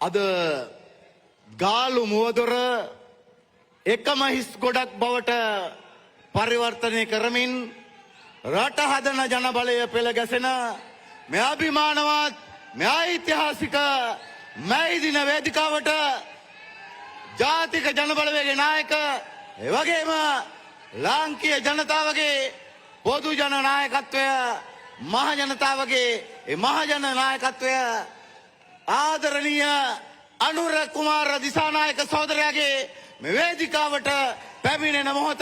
අද ගාලු මුවදොර එකම හිස් ගොඩක් බවට පරිවර්තනය කරමින් රට හදන ජනබලය පෙළ ගැසෙන මේ අභිමානවත් මේ ඓතිහාසික මේ දින වේදිකාවට ජාතික ජනබලවේගයේ නායක ඒ වගේම ලාංකීය ජනතාවගේ පොදු ජන නායකත්වය මහ ජනතාවගේ ඒ මහ ජන නායකත්වය ආදරණීය අනුර කුමාර දිසානායක සහෝදරයාගේ මේ වේදිකාවට පැමිණෙන මොහොත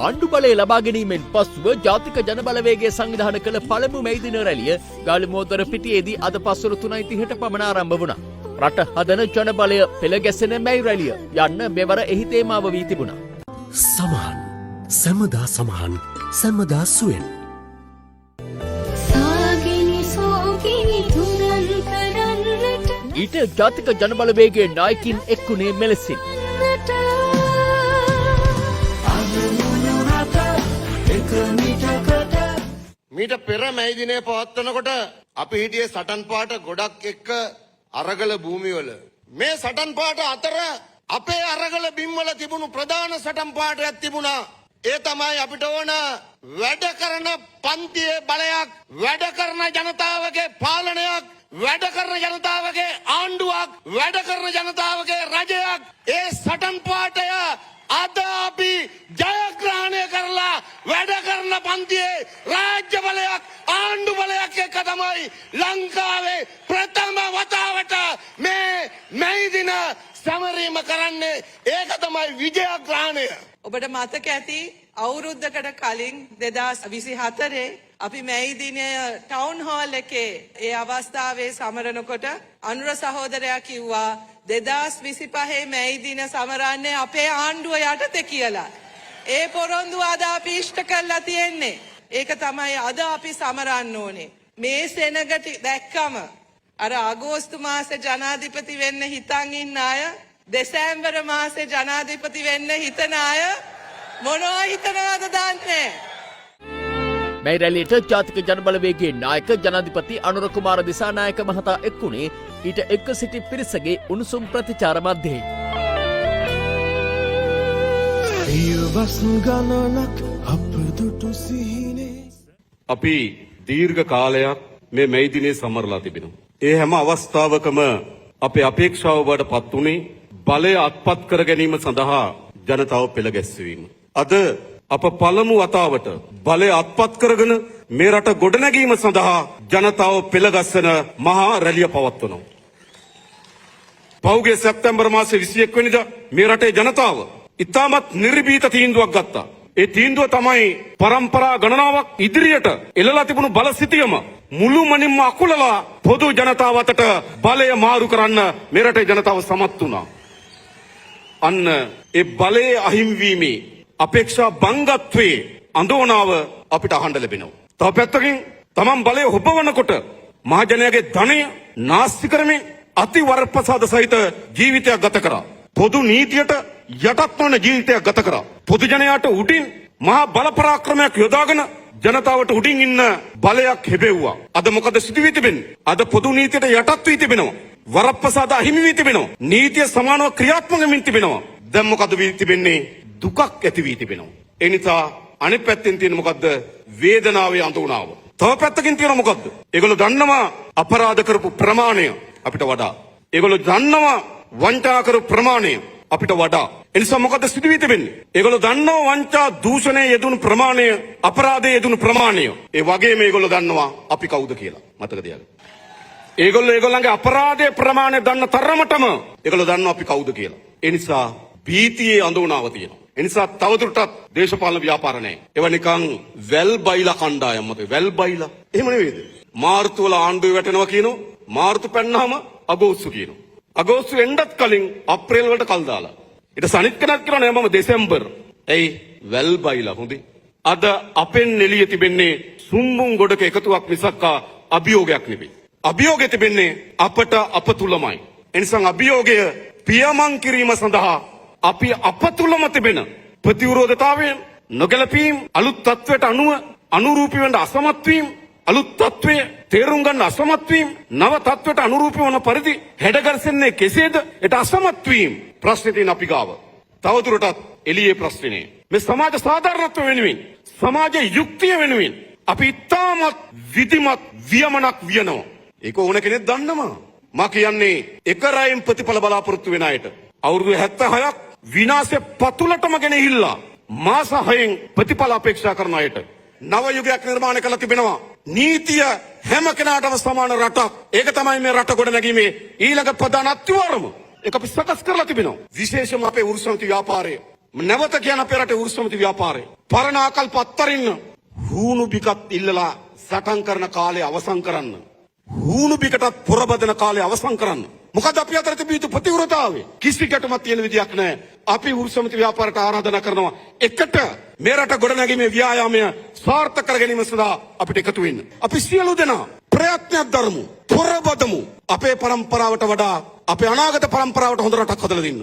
ආණ්ඩු බලය ලබා ගැනීමෙන් පසුව ජාතික ජනබලවේගය සංවිධාන කළ පළමු මේ දින රැළිය ගාල්මුවදොර පිටියේදී අද පස්වර 3:30ට පමණ ආරම්භ වුණා. රට හදන ජනබලය පෙළ ගැසෙන මේ රැළිය යන්න මෙවර එහි තේමාව වී තිබුණා. සමහන් සමදා සමහන් සමදා සුවෙන් ඊට ජාතික ජනබලවේගයේ නායකින් එක්ුණේ මෙලෙසින්. එක මිට මීට පෙර මැයි දිනේ පවත්වනකොට අපි හිටියේ සටන් පාට ගොඩක් එක්ක අරගල භූමිවල. මේ සටන් පාට අතර අපේ අරගල බිම්වල තිබුණු ප්‍රධාන සටන් පාටයක් තිබුණා. ඒ තමයි අපිට ඕන වැඩ කරන පන්තියේ බලයක්, වැඩ කරන ජනතාවගේ පාලනයක්, වැඩ කරන ජනතාවගේ ආණ්ඩුවක්, වැඩ කරන ජනතාවගේ රජයක්. ඒ සටන් පාටය අද අපි ජයග්‍රහණය කරලා වැඩ කරන පන්තියේ රාජ්‍ය බලයක්, ආණ්ඩු බලයක් එක්ක තමයි ලංකාවේ ප්‍රථම වතාවට මේ මැයි දින සමරීම කරන්නේ. ඒක තමයි විජයග්‍රහණය. ඔබට මතක ඇති අවුරුද්දකට කලින් 2024 අපි මැයි දිනය ටවුන් හෝල් එකේ ඒ අවස්ථාවේ සමරනකොට අනුර සහෝදරයා කිව්වා 2025 මැයි දින සමරන්නේ අපේ ආණ්ඩුව යටතේ කියලා. ඒ පොරොන්දුව අද අපි ඉෂ්ට කරලා තියෙන්නේ. ඒක තමයි අද අපි සමරන්න ඕනේ. මේ සෙනග දැක්කම අර අගෝස්තු මාසේ ජනාධිපති වෙන්න හිතන් ඉන්න අය, දෙසැම්බර් මාසේ ජනාධිපති වෙන්න හිතන අය මොනවා හිතනවද දන්නේ? මේ රැළියට ජාතික ජනබලවේගයේ නායක ජනාධිපති අනුර කුමාර දිසානායක මහතා එක්වුණේ ඊට එක්ක සිටි පිරිසගේ උණුසුම් ප්‍රතිචාර මැද්දේ. අපි දීර්ඝ කාලයක් මේ මැයි දිනේ සමරලා තිබෙනවා. ඒ හැම අවස්ථාවකම අපේ අපේක්ෂාව බවට පත් වුණේ බලය අත්පත් කර ගැනීම සඳහා ජනතාව පෙළ ගැස්වීම. අද අප පළමු වතාවට බලය අත්පත් කරගෙන මේ රට ගොඩනැගීම සඳහා ජනතාව පෙළගස්සන මහා රැළිය පවත්වනවා. පෞගේ සැප්තැම්බර් මාසේ 21 වෙනිදා මේ රටේ ජනතාව ඉතාමත් නිර්භීත තීන්දුවක් ගත්තා. ඒ තීන්දුව තමයි පරම්පරා ගණනාවක් ඉදිරියට එළලා තිබුණු බල සිතියම මුළුමනින්ම අකුලලා පොදු ජනතාව අතට බලය මාරු කරන්න මේ රටේ ජනතාව සමත් වුණා. අන්න ඒ බලයේ අහිමිවීමේ අපේක්ෂා බංගත්වයේ අඳෝනාව අපිට අහන්න ලැබෙනවා. තව පැත්තකින් තමන් බලය හොබවනකොට මහජනයාගේ ධනය නාස්ති කරමින් අති වරප්‍රසාද සහිත ජීවිතයක් ගත කරා. පොදු නීතියට යටත් වන ජීවිතයක් ගත කරා. පොදු ජනයාට උඩින් මහා බල පරාක්‍රමයක් යොදාගෙන ජනතාවට උඩින් ඉන්න බලයක් හෙබෙව්වා. අද මොකද සිදු වී තිබෙන්නේ? අද පොදු නීතියට යටත් වී තිබෙනවා. වරප්‍රසාද අහිමි වී තිබෙනවා. නීතිය සමානව ක්‍රියාත්මක වෙමින් තිබෙනවා. දැන් මොකද වී තිබෙන්නේ? දුකක් ඇති වී තිබෙනවා. ඒ නිසා අනිත් පැත්තෙන් තියෙන මොකද්ද? වේදනාවේ අඳුනාව. තව පැත්තකින් තියෙන මොකද්ද? ඒගොල්ලෝ දන්නවා අපරාධ කරපු ප්‍රමාණය අපිට වඩා. ඒගොල්ලෝ දන්නවා වංචා කරපු ප්‍රමාණය අපිට වඩා. ඒ නිසා මොකද සිදු වී තිබෙන්නේ? ඒගොල්ලෝ දන්නවා වංචා දූෂණයේ යෙදුණු ප්‍රමාණය, අපරාධයේ යෙදුණු ප්‍රමාණය. ඒ වගේම ඒගොල්ලෝ දන්නවා අපි කවුද කියලා. මතක තියාගන්න. ඒගොල්ලෝ ඒගොල්ලන්ගේ අපරාධයේ ප්‍රමාණය දන්න තරමටම ඒගොල්ලෝ දන්නවා අපි කවුද කියලා. ඒ නිසා භීතියේ අඳුනාව තියෙනවා. ඒ නිසා තවදුරටත් දේශපාලන ව්‍යාපාර නැහැ. ඒවා නිකන් වැල් බයිලා කණ්ඩායම් මත වැල් බයිලා. එහෙම නෙවෙයිද? මාර්තු වල ආණ්ඩුව වැටෙනවා කියනවා. මාර්තු පැන්නාම අගෝස්තු කියනවා. අගෝස්තු එන්නත් කලින් අප්‍රේල් වලට කල් දාලා. ඊට සනිත් කෙනෙක් කියනවා නෑ මම දෙසැම්බර්. එයි වැල් බයිලා හොඳේ. අද අපෙන් එළිය තිබෙන්නේ සුම්බුන් ගොඩක එකතුවක් මිසක් අභියෝගයක් නෙවෙයි. අභියෝගය තිබෙන්නේ අපට අප තුලමයි. ඒ නිසා අභියෝගය පියමන් කිරීම සඳහා අපි අප තුලම තිබෙන ප්‍රතිවිරෝධතාවයෙන් නොගැලපීම්, අලුත් තත්වයට අනුව අනුරූපී වෙන්න අසමත් වීම, අලුත් තත්වයේ තේරුම් ගන්න අසමත් වීම, නව තත්වයට අනුරූපී වන පරිදි හැඩගැසෙන්නේ කෙසේද? ඒට අසමත් වීම ප්‍රශ්නේ තියෙන අපි ගාව. තවදුරටත් එළියේ ප්‍රශ්නේ මේ සමාජ සාධාරණත්ව වෙනුවෙන්, සමාජයේ යුක්තිය වෙනුවෙන් අපි ඉතාමත් විධිමත් වියමනක් වියනවා. ඒක ඕන කෙනෙක් දන්නවා. මා කියන්නේ එක රැයෙන් ප්‍රතිඵල බලාපොරොත්තු වෙන අයට අවුරුදු 76ක් විනාශය පතුලටම ගෙනහිල්ලා මාස 6න් ප්‍රතිඵල අපේක්ෂා කරන අයට නව යුගයක් නිර්මාණය කළ තිබෙනවා. නීතිය හැම කෙනාටම සමාන රටක්. ඒක තමයි මේ රට ගොඩ නැගීමේ ඊළඟ ප්‍රධාන අත්විවරම. ඒක අපි සකස් කරලා තිබෙනවා. විශේෂයෙන්ම අපේ උරුස්සමති ව්‍යාපාරය. නැවත කියන අපේ රටේ උරුස්සමති ව්‍යාපාරය. පරණ ආකල්ප අත්තරින්න. හුණු බිකත් ඉල්ලලා සටන් කරන කාලය අවසන් කරන්න. හුණු බිකටත් පොරබදන කාලය අවසන් කරන්න. මොකද අපි අතර තිබිය යුතු ප්‍රතිවිරෝධතාවය කිසි ගැටමක් තියෙන විදියක් නැහැ. අපි උරුස්සමති ව්‍යාපාරයට ආරාධනා කරනවා එකට මේ රට ගොඩනැගීමේ ව්‍යායාමය සාර්ථක කර ගැනීම සඳහා අපිට එකතු වෙන්න. අපි සියලු දෙනා ප්‍රයත්නයක් දරමු. පොරබදමු. අපේ પરම්පරාවට වඩා අපේ අනාගත પરම්පරාවට හොඳ රටක් හදලා දෙන්න.